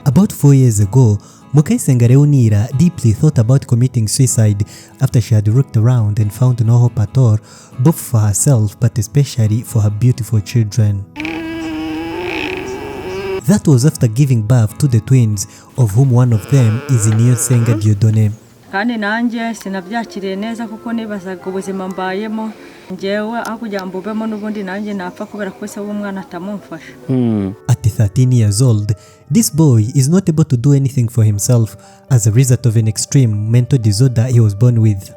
About 4 years ago, Mukaisenga Leonira deeply thought about committing suicide after she had looked around and found no hope at all, both for herself but especially for her beautiful children. That was after giving birth to the twins, of whom one of them is Niyonsenga Dieudonne. Kandi nanjye sinabyakiriye neza kuko nibazaga ubuzima mbayemo njyewe aho kugira ngo mbubemo n'ubundi nanjye napfa kubera ko se w'umwana atamumfasha. At 13 years old, this boy is not able to do anything for himself as a result of an extreme mental disorder he was born with.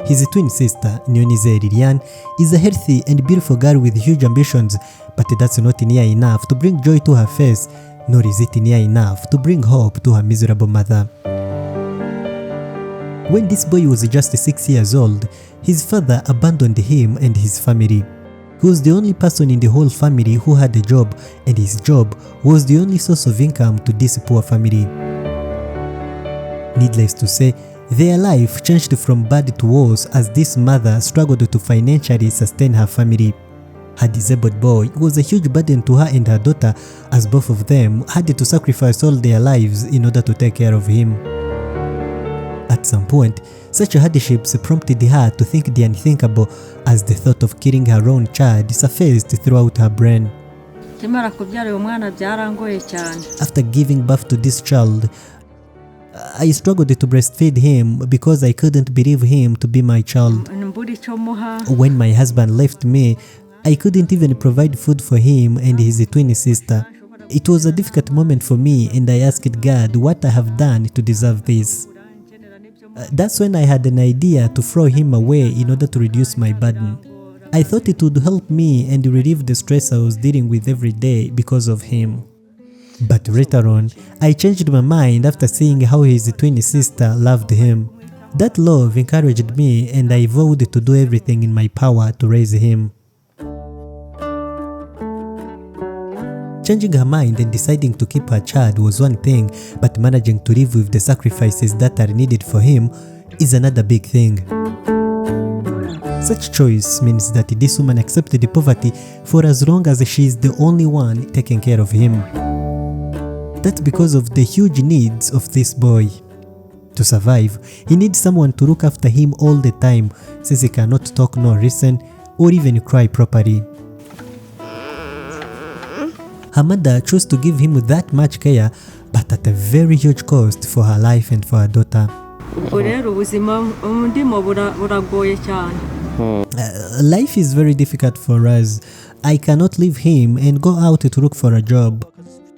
His twin sister, Nyonize Liliane, is a healthy and beautiful girl with huge ambitions, but that's not near enough to bring joy to her face, nor is it near enough to bring hope to her miserable mother. When this boy was just 6 years old, his father abandoned him and his family. He was the only person in the whole family who had a job, and his job was the only source of income to this poor family. Needless to say, their life changed from bad to worse as this mother struggled to financially sustain her family. Her disabled boy was a huge burden to her and her daughter, as both of them had to sacrifice all their lives in order to take care of him. At some point, such hardships prompted her to think the unthinkable as the thought of killing her own child surfaced throughout her brain. After giving birth to this child, I struggled to breastfeed him because I couldn't believe him to be my child. When my husband left me, I couldn't even provide food for him and his twin sister. It was a difficult moment for me, and I asked God what I have done to deserve this. That's when I had an idea to throw him away in order to reduce my burden. I thought it would help me and relieve the stress I was dealing with every day because of him. But later on, I changed my mind after seeing how his twin sister loved him. That love encouraged me, and I vowed to do everything in my power to raise him. Changing her mind and deciding to keep her child was one thing, but managing to live with the sacrifices that are needed for him is another big thing. Such choice means that this woman accepted poverty for as long as she is the only one taking care of him. That's because of the huge needs of this boy. To survive, he needs someone to look after him all the time, since he cannot talk nor listen or even cry properly. Her mother chose to give him that much care, but at a very huge cost for her life and for her daughter. Life is very difficult for us. I cannot leave him and go out to look for a job.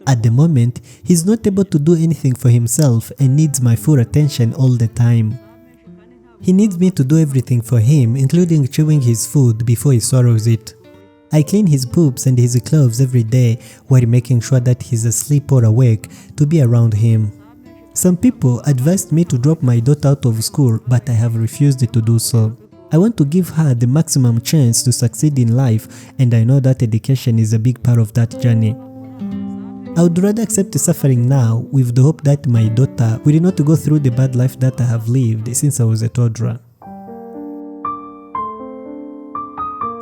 At the moment, he's not able to do anything for himself and needs my full attention all the time. He needs me to do everything for him, including chewing his food before he swallows it. I clean his poops and his clothes every day while making sure that he's asleep or awake to be around him. Some people advised me to drop my daughter out of school, but I have refused to do so. I want to give her the maximum chance to succeed in life, and I know that education is a big part of that journey. I would rather accept suffering now with the hope that my daughter will not go through the bad life that I have lived since I was a toddler.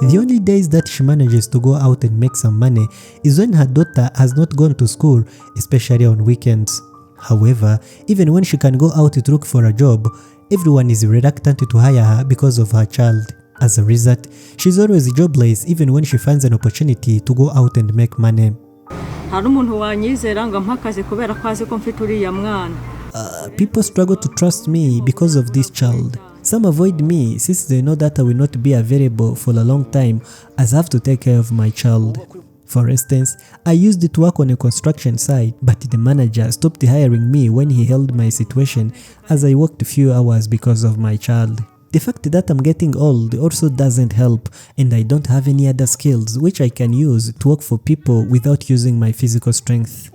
The only days that she manages to go out and make some money is when her daughter has not gone to school, especially on weekends. However, even when she can go out to look for a job, everyone is reluctant to hire her because of her child. As a result, she's always jobless even when she finds an opportunity to go out and make money. People struggle to trust me because of this child. Some avoid me since they know that I will not be available for a long time as I have to take care of my child. For instance, I used to work on a construction site, but the manager stopped hiring me when he held my situation as I worked a few hours because of my child. The fact that I'm getting old also doesn't help, and I don't have any other skills which I can use to work for people without using my physical strength.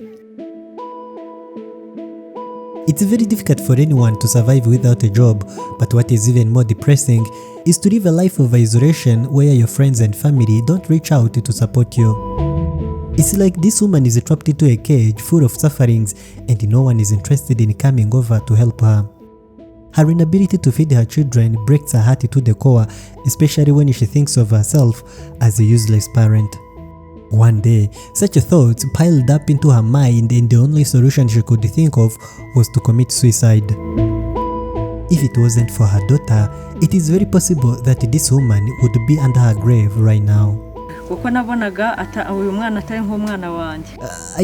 It's very difficult for anyone to survive without a job, but what is even more depressing is to live a life of isolation where your friends and family don't reach out to support you. It's like this woman is trapped into a cage full of sufferings and no one is interested in coming over to help her. Her inability to feed her children breaks her heart to the core, especially when she thinks of herself as a useless parent. One day, such thoughts piled up into her mind, and the only solution she could think of was to commit suicide. If it wasn't for her daughter, it is very possible that this woman would be under her grave right now. I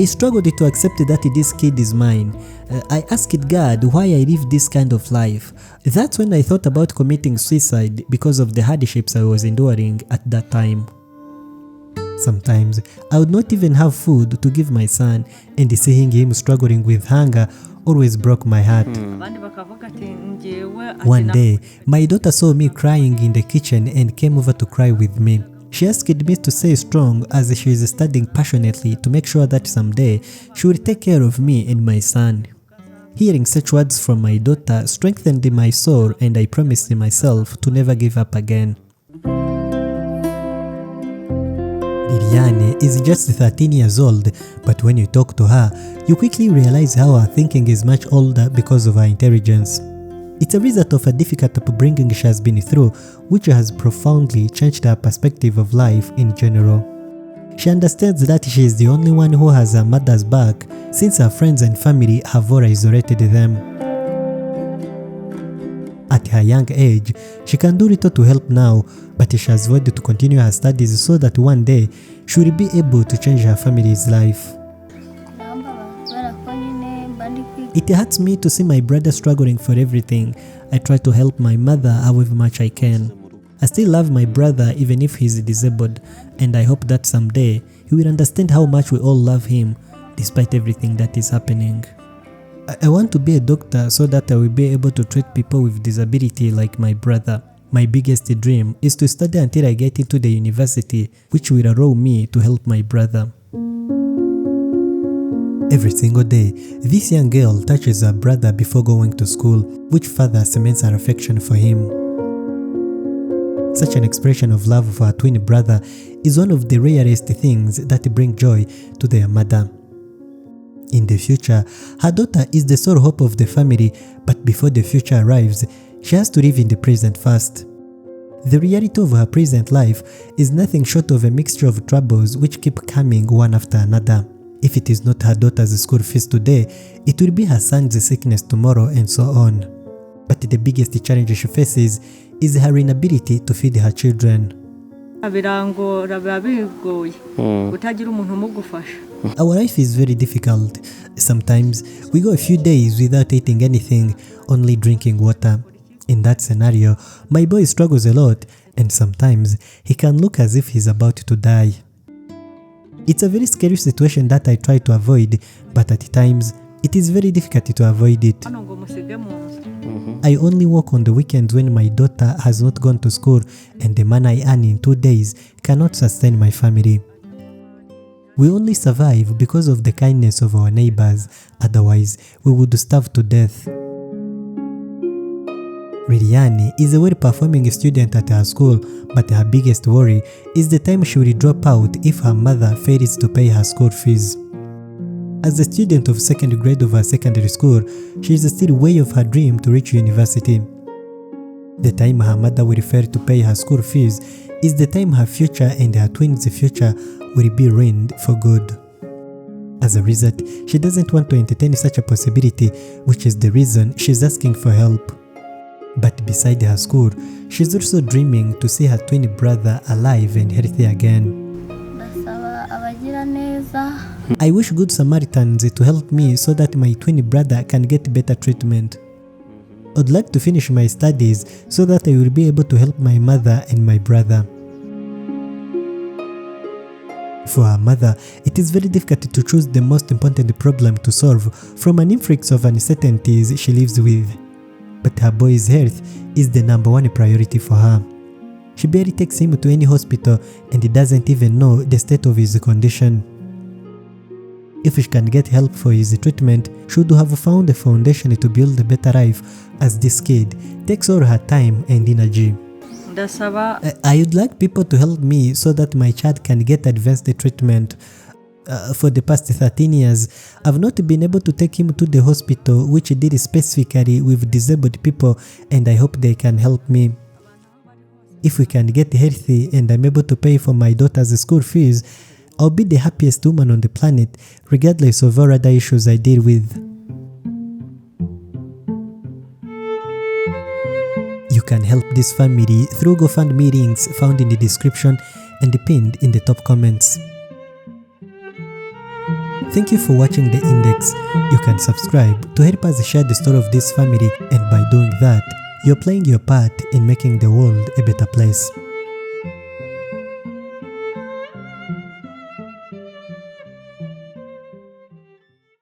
struggled to accept that this kid is mine. I asked God why I live this kind of life. That's when I thought about committing suicide because of the hardships I was enduring at that time. Sometimes I would not even have food to give my son, and seeing him struggling with hunger always broke my heart. One day, my daughter saw me crying in the kitchen and came over to cry with me. She asked me to stay strong as she is studying passionately to make sure that someday she will take care of me and my son. Hearing such words from my daughter strengthened my soul, and I promised myself to never give up again. Liliane is just 13 years old, but when you talk to her, you quickly realize how her thinking is much older because of her intelligence. It's a result of a difficult upbringing she has been through, which has profoundly changed her perspective of life in general. She understands that she is the only one who has her mother's back, since her friends and family have all isolated them. At her young age, she can do little to help now, but she has vowed to continue her studies so that one day she will be able to change her family's life. It hurts me to see my brother struggling for everything. I try to help my mother however much I can. I still love my brother even if he's disabled, and I hope that someday he will understand how much we all love him despite everything that is happening. I want to be a doctor so that I will be able to treat people with disability like my brother. My biggest dream is to study until I get into the university, which will allow me to help my brother. Every single day, this young girl touches her brother before going to school, which further cements her affection for him. Such an expression of love for her twin brother is one of the rarest things that bring joy to their mother. In the future, her daughter is the sole hope of the family, but before the future arrives, she has to live in the present first. The reality of her present life is nothing short of a mixture of troubles which keep coming one after another. If it is not her daughter's school fees today, it will be her son's sickness tomorrow, and so on. But the biggest challenge she faces is her inability to feed her children. Our life is very difficult. Sometimes we go a few days without eating anything, only drinking water. In that scenario, my boy struggles a lot, and sometimes he can look as if he's about to die. It's a very scary situation that I try to avoid, but at times it is very difficult to avoid it. I only work on the weekends when my daughter has not gone to school, and the money I earn in 2 days cannot sustain my family. We only survive because of the kindness of our neighbors, otherwise we would starve to death. Liliane is a well-performing student at her school, but her biggest worry is the time she will drop out if her mother fails to pay her school fees. As a student of second grade of her secondary school, she is still way off her dream to reach university. The time her mother will fail to pay her school fees is the time her future and her twins' future will be ruined for good. As a result, she doesn't want to entertain such a possibility, which is the reason she's asking for help. But beside her school, she's also dreaming to see her twin brother alive and healthy again. I wish good Samaritans to help me so that my twin brother can get better treatment. I'd like to finish my studies so that I will be able to help my mother and my brother. For her mother, it is very difficult to choose the most important problem to solve from an influx of uncertainties she lives with. But her boy's health is the #1 priority for her. She barely takes him to any hospital and doesn't even know the state of his condition. If she can get help for his treatment, she would have found a foundation to build a better life, as this kid takes all her time and energy. I would like people to help me so that my child can get advanced treatment. for the past 13 years, I've not been able to take him to the hospital which did specifically with disabled people, and I hope they can help me. If we can get healthy and I'm able to pay for my daughter's school fees, I'll be the happiest woman on the planet, regardless of all other issues I deal with. You can help this family through GoFundMe links found in the description and pinned in the top comments. Thank you for watching The Index. You can subscribe to help us share the story of this family, and by doing that, you're playing your part in making the world a better place.